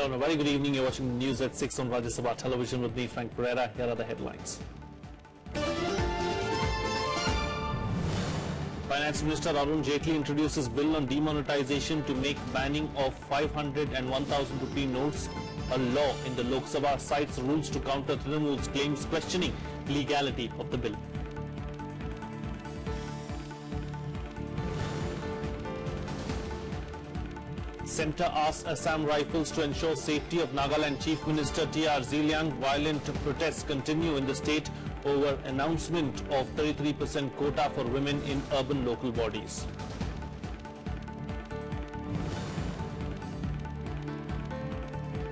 Hello and a very good evening. You're watching the news at 6 on Rajya Sabha television with me, Frank Pereira. Here are the headlines. Finance Minister Arun Jaitley introduces bill on demonetization to make banning of 500 and 1000 rupee notes a law in the Lok Sabha, cites rules to counter Trinamool's claims questioning legality of the bill. Centre asks Assam Rifles to ensure safety of Nagaland Chief Minister T.R. Zeliang. Violent protests continue in the state over announcement of 33% quota for women in urban local bodies.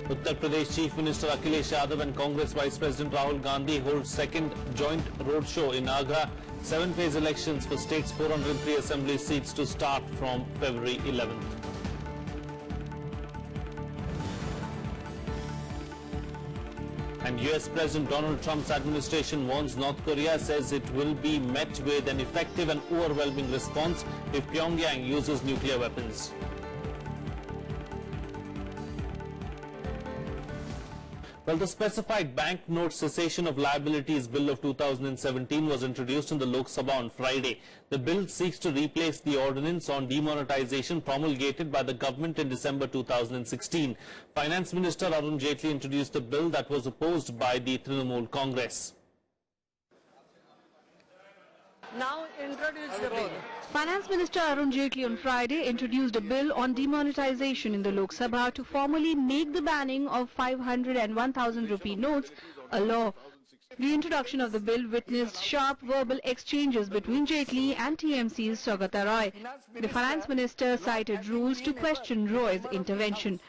Uttar Pradesh Chief Minister Akhilesh Yadav and Congress Vice President Rahul Gandhi hold second joint roadshow in Agra. 7-phase elections for state's 403 assembly seats to start from February 11th. And US President Donald Trump's administration warns North Korea, says it will be met with an effective and overwhelming response if Pyongyang uses nuclear weapons. Well, the specified banknote cessation of liabilities bill of 2017 was introduced in the Lok Sabha on Friday. The bill seeks to replace the ordinance on demonetization promulgated by the government in December 2016. Finance Minister Arun Jaitley introduced the bill that was opposed by the Trinamool Congress. Now introduce the bill. Finance Minister Arun Jaitley on Friday introduced a bill on demonetization in the Lok Sabha to formally make the banning of 500 and 1000 rupee notes a law. The introduction of the bill witnessed sharp verbal exchanges between Jaitley and TMC's Saugata Roy. The Finance Minister cited rules to question Roy's intervention.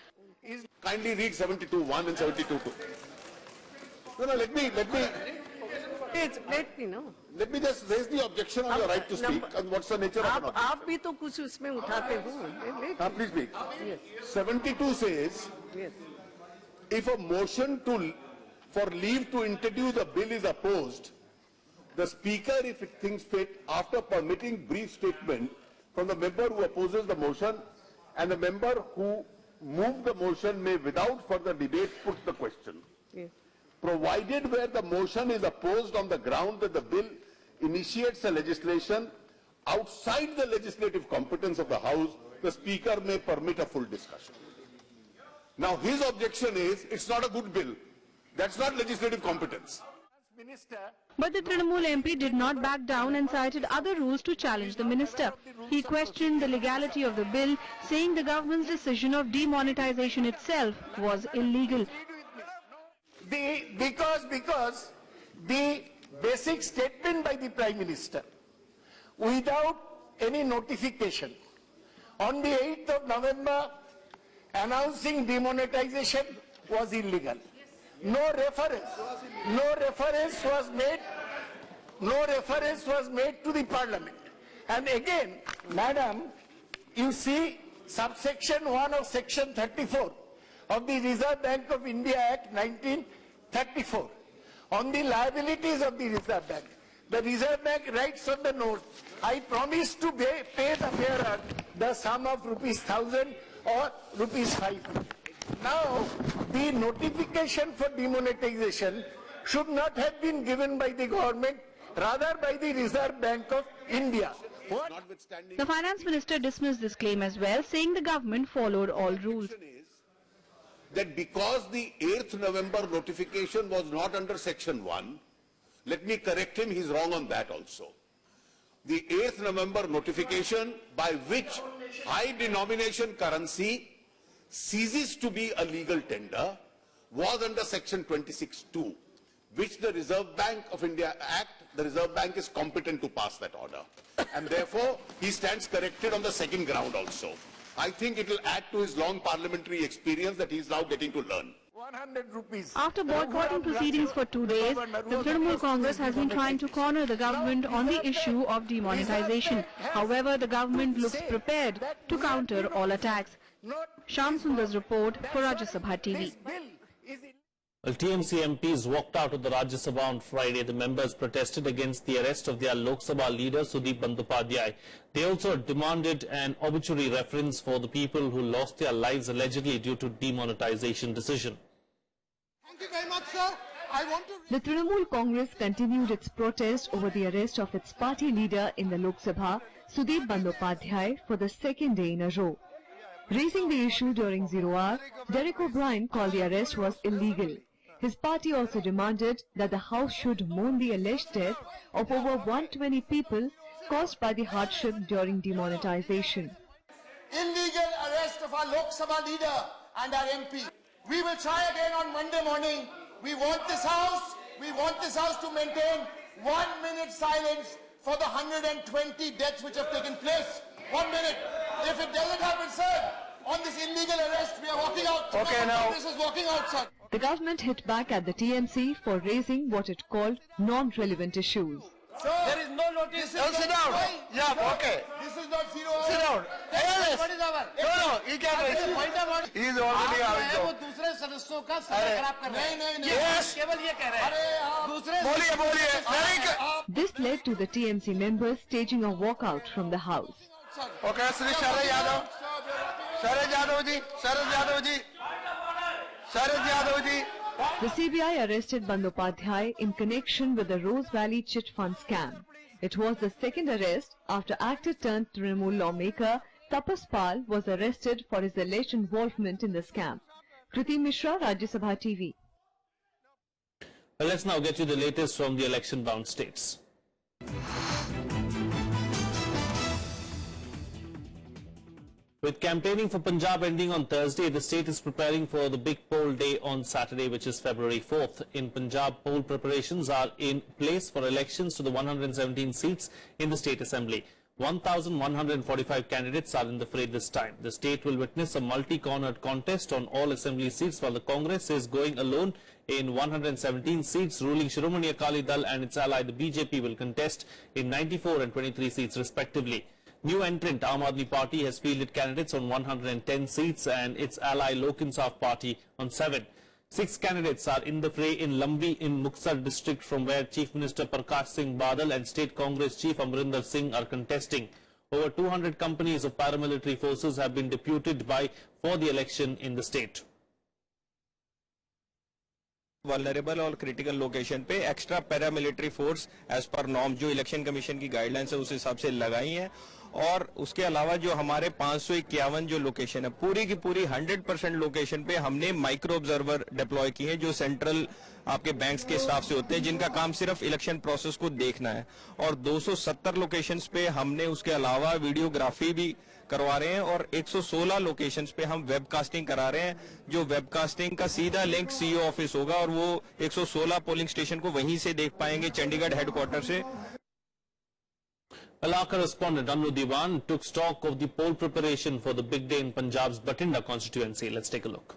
Kindly read 72.1 and 72.2. No, let me know. Let me just raise the objection on your right to speak and what's the nature of an objection. आप भी तो कुछ उसमें उठाते हो. Please speak. Yes. 72 says, Yes. if a motion for leave to introduce a bill is opposed, the speaker, if it thinks fit, after permitting brief statement from the member who opposes the motion and the member who moved the motion may without further debate put the question. Yes. Provided where the motion is opposed on the ground that the bill initiates a legislation outside the legislative competence of the House, the Speaker may permit a full discussion. Now his objection is, it's not a good bill. That's not legislative competence. But the Trinamool MP did not back down and cited other rules to challenge the minister. He questioned the legality of the bill, saying the decision of demonetization itself was illegal. Because the basic statement by the Prime Minister without any notification on the 8th of November announcing demonetization was illegal. No reference was made to the Parliament. And again, Madam, you see subsection 1 of section 34 of the Reserve Bank of India Act 1934 on the liabilities of the Reserve Bank. The Reserve Bank writes on the note, I promise to pay the bearer the sum of ₹1,000 or ₹500. Now, the notification for demonetization should not have been given by the government, rather by the Reserve Bank of India. The Finance Minister dismissed this claim as well, saying the government followed all rules. That because the 8th November notification was not under section 1, let me correct him, he's wrong on that also. The 8th November notification by which high denomination currency ceases to be a legal tender was under section 26(2), which the Reserve Bank of India Act, the Reserve Bank is competent to pass that order. And therefore, he stands corrected on the second ground also. I think it will add to his long parliamentary experience that he is now getting to learn. 100 rupees. After boycotting proceedings for 2 days, the Trinamool Congress has been trying to corner the government on the issue of demonetization. However, the government looks prepared to counter all attacks. Shyam Sundar's report for Rajya Sabha TV. Well, TMC MPs walked out of the Rajya Sabha on Friday. The members protested against the arrest of their Lok Sabha leader Sudeep Bandyopadhyay. They also demanded an obituary reference for the people who lost their lives allegedly due to demonetization decision. Thank you very much, sir. I want to... The Trinamool Congress continued its protest over the arrest of its party leader in the Lok Sabha, Sudeep Bandyopadhyay, for the second day in a row. Raising the issue during 0 hour, Derek O'Brien called the arrest was illegal. His party also demanded that the House should mourn the alleged death of over 120 people caused by the hardship during demonetization. Illegal arrest of our Lok Sabha leader and our MP. We will try again on Monday morning. We want this House to maintain 1 minute silence for the 120 deaths which have taken place. 1 minute. If it doesn't happen, sir, on this illegal arrest, we are walking out. Okay, now. This is walking out, sir. The government hit back at the TMC for raising what it called non-relevant issues. Sir, there is no notice. Sit down. Yeah, okay. This is not 0 hour. Sit down. Yes. What is our? No, he can't raise. He is already out. वो दूसरे सदस्यों का समय खराब कर रहे हैं. नहीं. Yes. केवल ये कह रहे हैं. अरे दूसरे. बोलिए. This led to the TMC members staging a walkout from the house. Okay, Shri Sharad Yadav. Sharad Yadav ji. Sharad Yadav ji. Sharad Yadav ji. The CBI arrested Bandyopadhyay in connection with the Rose Valley chit fund scam. It was the second arrest after actor-turned-Trinamool lawmaker Tapas Pal was arrested for his alleged involvement in the scam. Kriti Mishra, Rajya Sabha TV. Well, let's now get you the latest from the election-bound states. With campaigning for Punjab ending on Thursday, the state is preparing for the big poll day on Saturday, which is February 4th. In Punjab, poll preparations are in place for elections to the 117 seats in the state assembly. 1,145 candidates are in the fray this time. The state will witness a multi-cornered contest on all assembly seats, while the Congress is going alone in 117 seats. Ruling Shiromani Akali Dal and its ally, the BJP, will contest in 94 and 23 seats respectively. New entrant Aam Aadmi Party has fielded candidates on 110 seats and its ally Lok Insaf Party on 7. 6 candidates are in the fray in Lambi in Muxar district, from where Chief Minister Prakash Singh Badal and State Congress Chief Amrinder Singh are contesting. Over 200 companies of paramilitary forces have been deputed for the election in the state. Vulnerable और critical location पे extra paramilitary force as per norm जो election commission की guidelines है उस हिसाब से लगाई है, और उसके अलावा जो हमारे 551 जो लोकेशन है पूरी की पूरी 100% लोकेशन पे हमने माइक्रो ऑब्जर्वर डिप्लॉय किए हैं, जो सेंट्रल आपके बैंक्स के स्टाफ से होते हैं, जिनका काम सिर्फ इलेक्शन प्रोसेस को देखना है। और 270 लोकेशंस पे हमने उसके अलावा वीडियोग्राफी भी करवा रहे हैं, और 116 लोकेशंस पे हम वेबकास्टिंग करा रहे हैं, जो वेबकास्टिंग का सीधा लिंक सीईओ ऑफिस होगा, और वो 116 पोलिंग स्टेशन को वहीं से देख पाएंगे चंडीगढ़ हेडक्वार्टर से। Well, our correspondent Anu Diwan took stock of the poll preparation for the big day in Punjab's Batinda constituency. Let's take a look.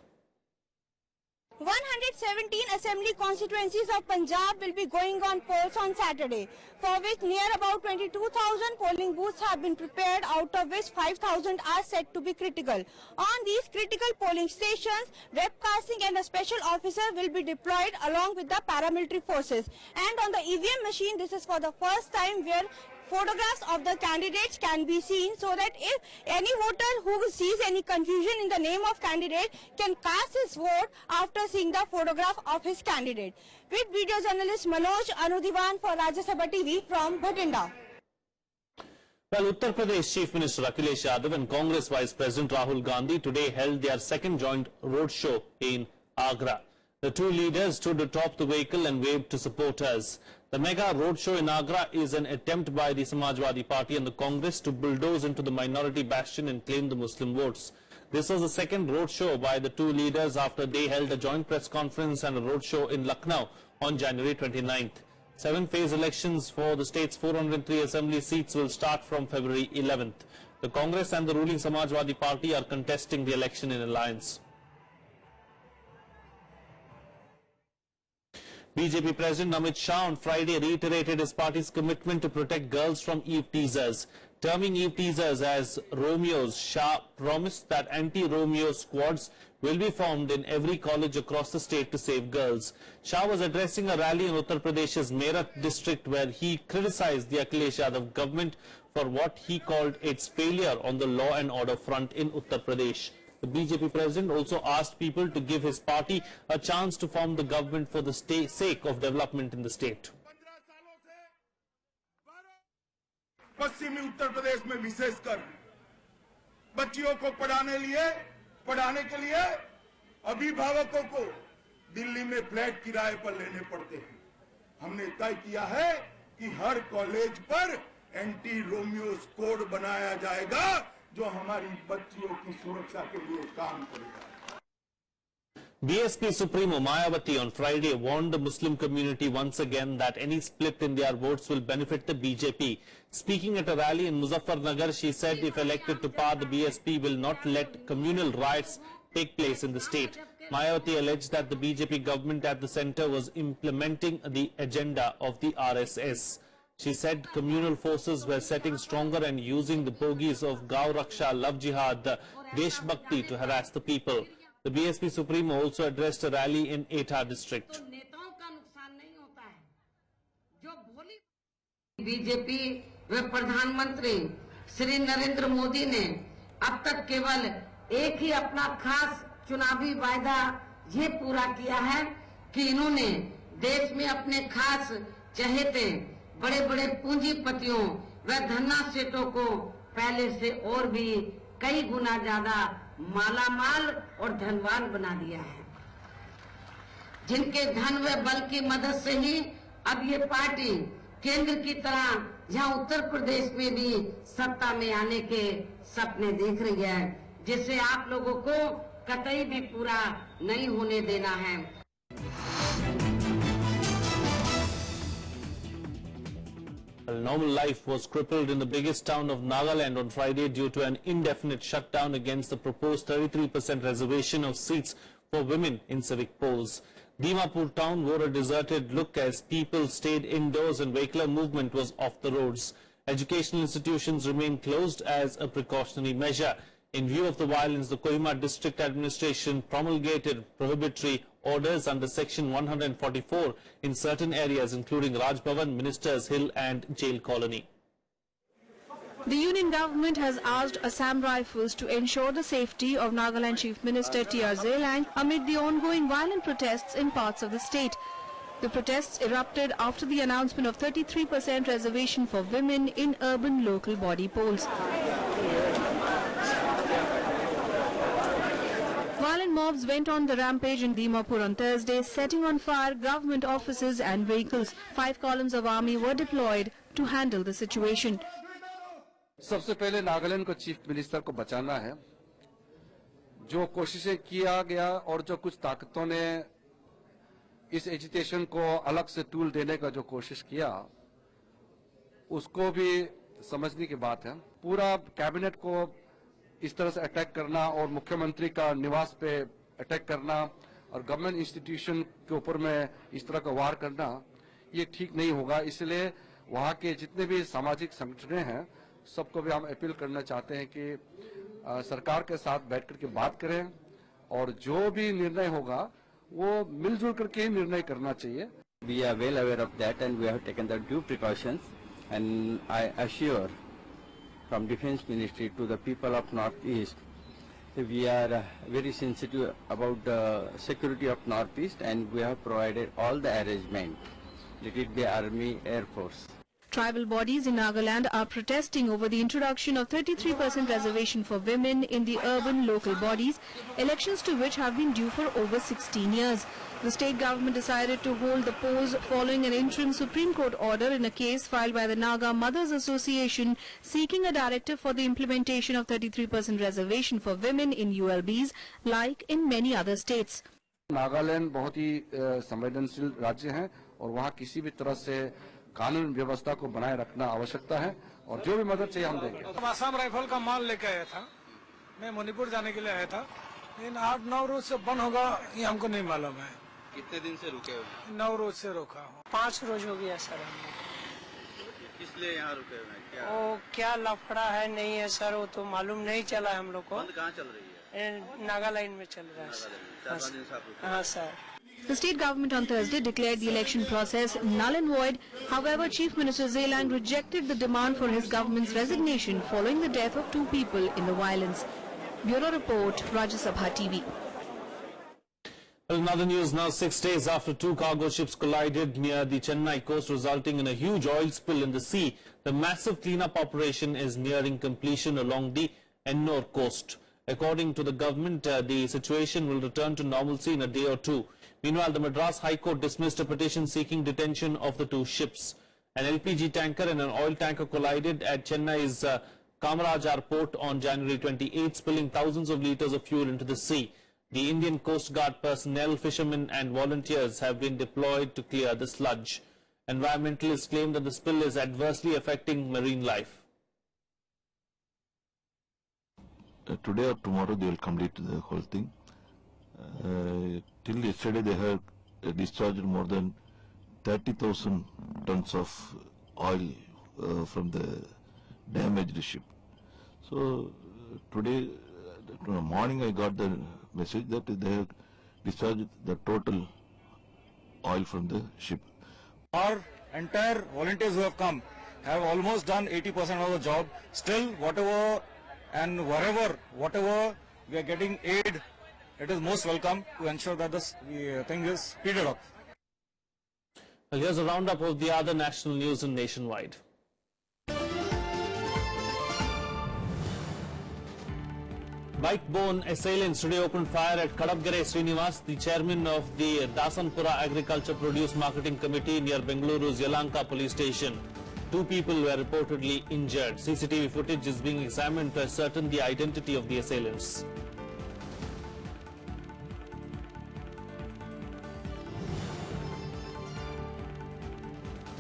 117 assembly constituencies of Punjab will be going on polls on Saturday, for which near about 22,000 polling booths have been prepared, out of which 5,000 are said to be critical. On these critical polling stations, webcasting and a special officer will be deployed along with the paramilitary forces. And on the EVM machine, this is for the first time where photographs of the candidates can be seen, so that if any voter who sees any confusion in the name of candidate can cast his vote after seeing the photograph of his candidate. With video journalist Manoj Anudivan for Rajya Sabha TV from Bhatinda. Well, Uttar Pradesh Chief Minister Akhilesh Yadav and Congress Vice President Rahul Gandhi today held their second joint roadshow in Agra. The two leaders stood atop the vehicle and waved to supporters. The mega roadshow in Agra is an attempt by the Samajwadi Party and the Congress to bulldoze into the minority bastion and claim the Muslim votes. This was the second roadshow by the two leaders after they held a joint press conference and a roadshow in Lucknow on January 29th. 7-phase elections for the state's 403 assembly seats will start from February 11th. The Congress and the ruling Samajwadi Party are contesting the election in alliance. BJP President Amit Shah on Friday reiterated his party's commitment to protect girls from eve teasers. Terming Eve teasers as Romeos, Shah promised that anti-Romeo squads will be formed in every college across the state to save girls. Shah was addressing a rally in Uttar Pradesh's Meerut district where he criticized the Akhilesh Yadav government for what he called its failure on the law and order front in Uttar Pradesh. The BJP president also asked people to give his party a chance to form the government for the sake of development in the state. पश्चिमी उत्तर प्रदेश में विशेषकर बच्चियों को पढ़ाने के लिए अभिभावकों को दिल्ली में फ्लैट किराए पर लेने पड़ते हैं। हमने तय किया है कि हर कॉलेज पर एंटी रोमियो स्क्वाड बनाया जाएगा जो हमारी बच्चियों की सुरक्षा के लिए काम करेगा। BSP Supremo Mayawati on Friday warned the Muslim community once again that any split in their votes will benefit the BJP. Speaking at a rally in Muzaffarnagar, she said if elected to power, the BSP will not let communal riots take place in the state. Mayawati alleged that the BJP government at the centre was implementing the agenda of the RSS. She said communal forces were setting stronger and using the bogies of Gau Raksha, Love Jihad, Desh Bhakti to harass the people. The BSP Supremo also addressed a rally in Etah district. BJP व प्रधानमंत्री श्री नरेंद्र मोदी ने अब तक केवल एक ही अपना खास चुनावी वायदा ये पूरा किया है कि इन्होंने देश में अपने खास चहेते बड़े बड़े पूंजीपतियों व धन्ना सेठों को पहले से और भी कई गुना ज्यादा मालामाल और धनवान बना दिया है, जिनके धन व बल की मदद से ही अब ये पार्टी केंद्र की तरह जहां उत्तर प्रदेश में भी सत्ता में आने के सपने देख रही है, जिसे आप लोगों को कतई भी पूरा नहीं होने देना है। Normal life was crippled in the biggest town of Nagaland on Friday due to an indefinite shutdown against the proposed 33% reservation of seats for women in civic polls. Dimapur town wore a deserted look as people stayed indoors and vehicular movement was off the roads. Educational institutions remained closed as a precautionary measure. In view of the violence, the Kohima district administration promulgated prohibitory orders under section 144 in certain areas including Raj Bhavan, Ministers Hill and Jail Colony. The union government has asked Assam Rifles to ensure the safety of Nagaland Chief Minister T.R. Zelang amid the ongoing violent protests in parts of the state. The protests erupted after the announcement of 33% reservation for women in urban local body polls. Violent mobs went on the rampage in Dimapur on Thursday, setting on fire government offices and vehicles. 5 columns of army were deployed to handle the situation. सबसे पहले नागालैंड को chief minister को बचाना है। जो कोशिशें किया गया और जो कुछ ताकतों ने इस एजिटेशन को अलग से टूल देने का जो कोशिश किया, उसको भी समझने की बात है। पूरा कैबिनेट को इस तरह से अटैक करना और मुख्यमंत्री का निवास पे अटैक करना और गवर्नमेंट इंस्टीट्यूशन के ऊपर में इस तरह का वार करना, ये ठीक नहीं होगा। इसलिए वहाँ के जितने भी सामाजिक संगठनें हैं, सबको भी हम अपील करना चाहते हैं कि सरकार के साथ बैठ करके बात करें और जो भी निर्णय होगा वो मिलजुल करके ही निर्णय करना चाहिए। We are well aware of that and we have taken the due precautions, and I assure from Defence Ministry to the people of Northeast, we are very sensitive about the security of Northeast and we have provided all the arrangement, let it be Army, Air Force. Tribal bodies in Nagaland are protesting over the introduction of 33% reservation for women in the urban local bodies, elections to which have been due for over 16 years. The state government decided to hold the polls following an interim Supreme Court order in a case filed by the Naga Mothers Association seeking a directive for the implementation of 33% reservation for women in ULBs, like in many other states. Nagaland बहुत ही संवेदनशील राज्य है और वहाँ किसी भी तरह से कानून व्यवस्था को बनाए रखना आवश्यकता है और जो भी मदद चाहिए हम देंगे। आसाम राइफल का माल लेके आया था, मैं मणिपुर जाने के लिए आया था, लेकिन 8-9 रोज से बंद होगा ये हमको नहीं मालूम है। कितने दिन से रुके हो? 9 रोज से रोका हूँ। 5 रोज हो गया सर। किस लिए यहाँ रुके हुए हैं? क्या वो क्या लफड़ा है नहीं है सर, वो तो मालूम नहीं चला हम लोग को। बंद कहाँ चल रही है? नागालैंड में चल रहा है सर। 4-5 दिन से आप रुके हाँ sir. The state government on Thursday declared the election process null and void. However, Chief Minister Zelang rejected the demand for his government's resignation following the death of 2 people in the violence. Bureau Report, Rajya Sabha TV. Well, in other news now, 6 days after 2 cargo ships collided near the Chennai coast, resulting in a huge oil spill in the sea, the massive cleanup operation is nearing completion along the Ennore coast. According to the government, the situation will return to normalcy in a day or two. Meanwhile, the Madras High Court dismissed a petition seeking detention of the 2 ships. An LPG tanker and an oil tanker collided at Chennai's Kamarajar port on January 28, spilling thousands of litres of fuel into the sea. The Indian Coast Guard personnel, fishermen and volunteers have been deployed to clear the sludge. Environmentalists claim that the spill is adversely affecting marine life. Today or tomorrow they will complete the whole thing. Till yesterday they have discharged more than 30,000 tons of oil from the damaged ship. So today morning I got the message that they have discharged the total oil from the ship. Our entire volunteers who have come have almost done 80% of the job. Still, whatever and wherever, whatever we are getting aid, it is most welcome to ensure that this thing is speeded up. Well, here's a roundup of the other national news and nationwide. Bike-borne assailants today opened fire at Kadapgere Srinivas, the chairman of the Dasanpura Agriculture Produce Marketing Committee near Bengaluru's Yalanka police station. 2 people were reportedly injured. CCTV footage is being examined to ascertain the identity of the assailants.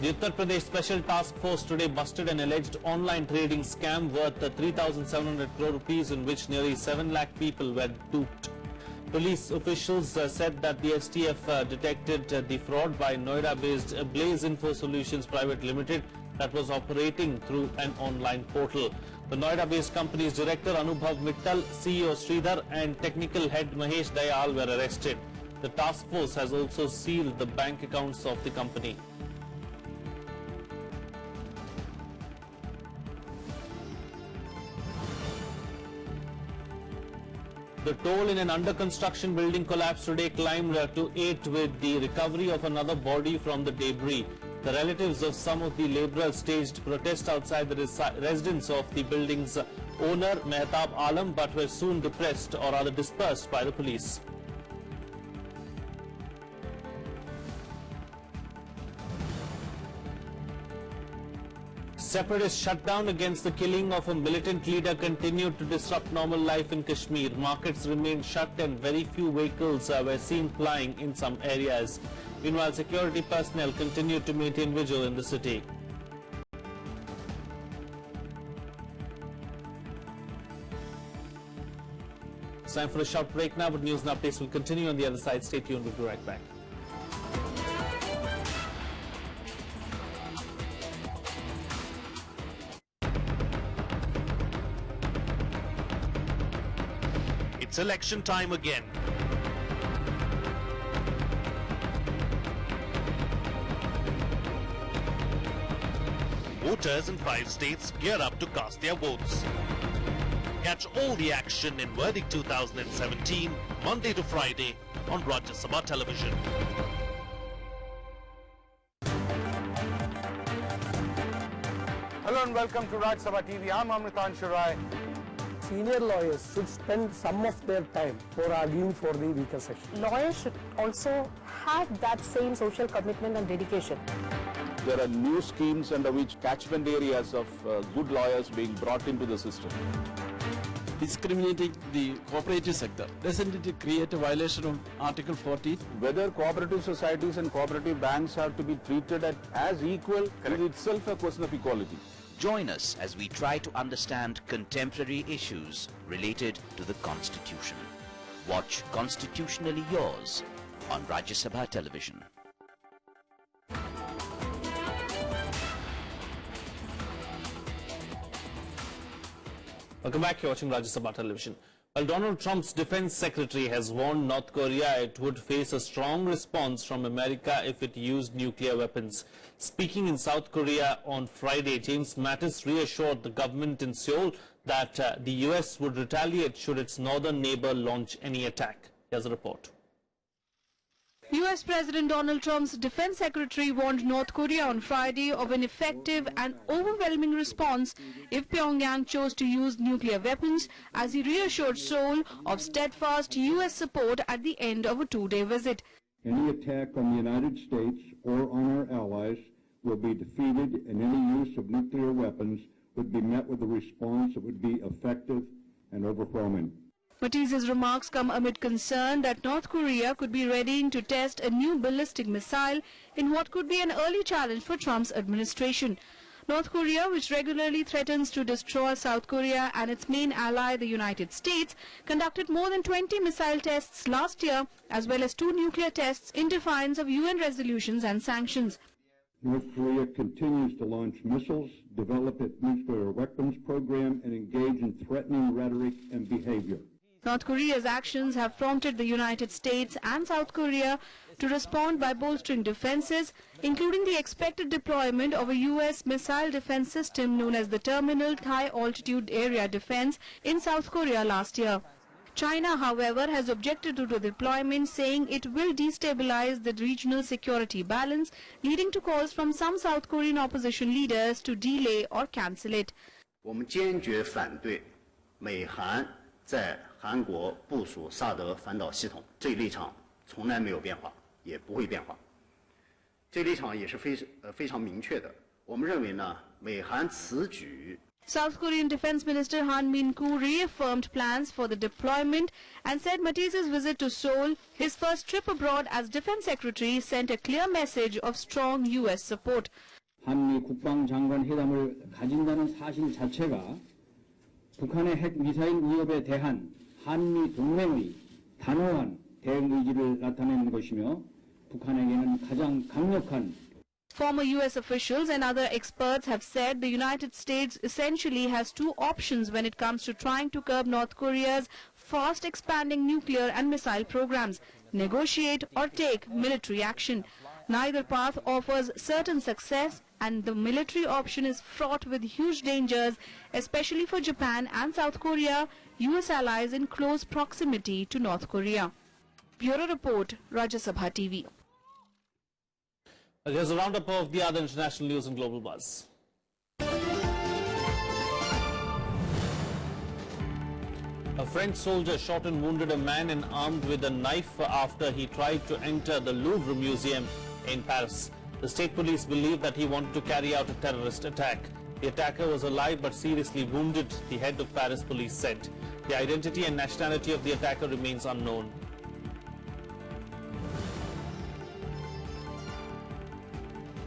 The Uttar Pradesh Special Task Force today busted an alleged online trading scam worth 3,700 crore rupees in which nearly 7 lakh people were duped. Police officials said that the STF detected the fraud by Noida-based Blaze Info Solutions Private Limited that was operating through an online portal. The Noida-based company's director Anubhav Mittal, CEO Sridhar and technical head Mahesh Dayal were arrested. The task force has also sealed the bank accounts of the company. The toll in an under-construction building collapse today climbed to 8 with the recovery of another body from the debris. The relatives of some of the labourers staged protest outside the residence of the building's owner, Mehtab Alam, but were soon depressed or rather dispersed by the police. Separatist shutdown against the killing of a militant leader continued to disrupt normal life in Kashmir. Markets remained shut and very few vehicles were seen plying in some areas. Meanwhile, security personnel continued to maintain vigil in the city. It's time for a short break now, but news and updates will continue on the other side. Stay tuned, we'll be right back. It's election time again. Voters in 5 states gear up to cast their votes. Catch all the action in Verdict 2017, Monday to Friday on Rajya Sabha television. Hello and welcome to Rajya Sabha TV. I'm Amritan Rai. Senior lawyers should spend some of their time for arguing for the weaker section. Lawyers should also have that same social commitment and dedication. There are new schemes under which catchment areas of good lawyers being brought into the system. Discriminating the cooperative sector, doesn't it create a violation of Article 40? Whether cooperative societies and cooperative banks have to be treated as equal is itself a question of equality. Join us as we try to understand contemporary issues related to the Constitution. Watch Constitutionally Yours on Rajya Sabha television. Welcome back. You're watching Rajya Sabha Television. Well, Donald Trump's defense secretary has warned North Korea it would face a strong response from America if it used nuclear weapons. Speaking in South Korea on Friday, James Mattis reassured the government in Seoul that the US would retaliate should its northern neighbor launch any attack. Here's a report. US President Donald Trump's defense secretary warned North Korea on Friday of an effective and overwhelming response if Pyongyang chose to use nuclear weapons, as he reassured Seoul of steadfast US support at the end of a two-day visit. Any attack on the United States or on our allies will be defeated, and any use of nuclear weapons would be met with a response that would be effective and overwhelming. Mattis's remarks come amid concern that North Korea could be readying to test a new ballistic missile in what could be an early challenge for Trump's administration. North Korea, which regularly threatens to destroy South Korea and its main ally, the United States, conducted more than 20 missile tests last year, as well as 2 nuclear tests in defiance of UN resolutions and sanctions. North Korea continues to launch missiles, develop its nuclear weapons program, and engage in threatening rhetoric and behavior. North Korea's actions have prompted the United States and South Korea to respond by bolstering defenses, including the expected deployment of a US missile defense system known as the Terminal High Altitude Area Defense in South Korea last year. China, however, has objected to the deployment, saying it will destabilize the regional security balance, leading to calls from some South Korean opposition leaders to delay or cancel it. 我们坚决反对美韩在韩国部署萨德反导系统，这一立场从来没有变化，也不会变化。这立场也是非常明确的。我们认为呢，美韩此举。 South Korean Defense Minister Han Min-koo reaffirmed plans for the deployment and said Mattis's visit to Seoul, his first trip abroad as Defense Secretary, sent a clear message of strong US support. 한미 국방장관 회담을 가진다는 사실 자체가 북한의 핵 미사일 위협에 대한 한미 동맹의 단호한 대응 의지를 나타내는 것이며 북한에게는 가장 강력한 Former US officials and other experts have said the United States essentially has 2 options when it comes to trying to curb North Korea's fast expanding nuclear and missile programs: negotiate or take military action. Neither path offers certain success, and the military option is fraught with huge dangers, especially for Japan and South Korea, US allies in close proximity to North Korea. Bureau Report, Rajya Sabha TV. Here's a roundup of the other international news and global buzz. A French soldier shot and wounded a man and armed with a knife after he tried to enter the Louvre Museum in Paris. The state police believe that he wanted to carry out a terrorist attack. The attacker was alive but seriously wounded, the head of Paris police said. The identity and nationality of the attacker remains unknown.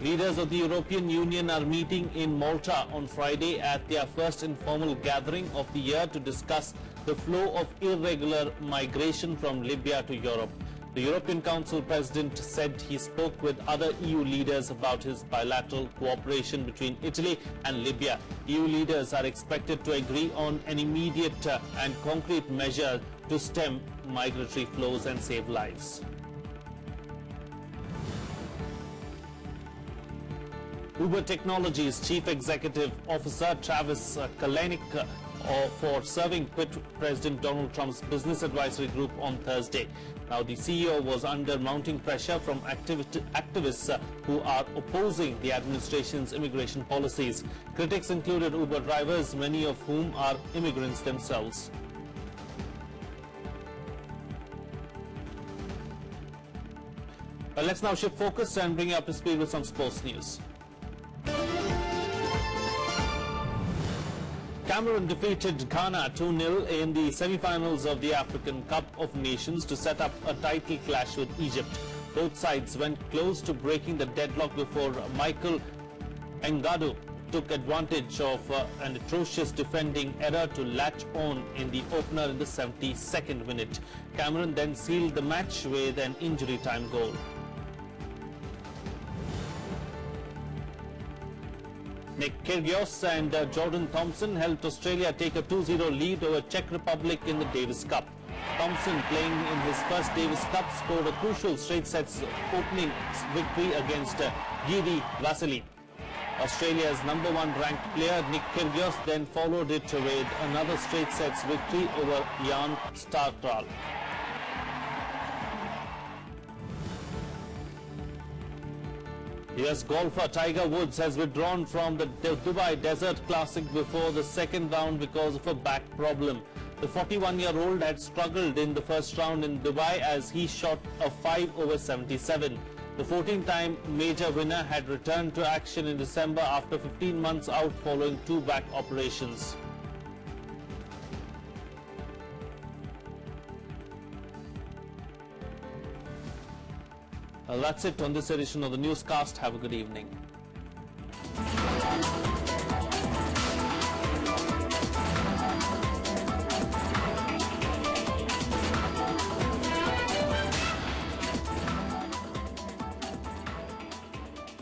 Leaders of the European Union are meeting in Malta on Friday at their first informal gathering of the year to discuss the flow of irregular migration from Libya to Europe. The European Council President said he spoke with other EU leaders about his bilateral cooperation between Italy and Libya. EU leaders are expected to agree on an immediate and concrete measure to stem migratory flows and save lives. Uber Technologies Chief Executive Officer Travis Kalanick for serving quit President Donald Trump's business advisory group on Thursday. Now, the CEO was under mounting pressure from activists who are opposing the administration's immigration policies. Critics included Uber drivers, many of whom are immigrants themselves. Well, let's now shift focus and bring you up to speed with some sports news. Cameroon defeated Ghana 2-0 in the semi-finals of the African Cup of Nations to set up a title clash with Egypt. Both sides went close to breaking the deadlock before Michael Engadu took advantage of an atrocious defending error to latch on in the opener in the 72nd minute. Cameroon then sealed the match with an injury time goal. Nick Kyrgios and Jordan Thompson helped Australia take a 2-0 lead over Czech Republic in the Davis Cup. Thompson, playing in his first Davis Cup, scored a crucial straight sets opening victory against Giri Vasily. Australia's #1 ranked player Nick Kyrgios then followed it with another straight sets victory over Jan Starkral. US golfer Tiger Woods has withdrawn from the Dubai Desert Classic before the second round because of a back problem. The 41-year-old had struggled in the first round in Dubai as he shot a 5 over 77. The 14-time major winner had returned to action in December after 15 months out following 2 back operations. Well, that's it on this edition of the newscast. Have a good evening.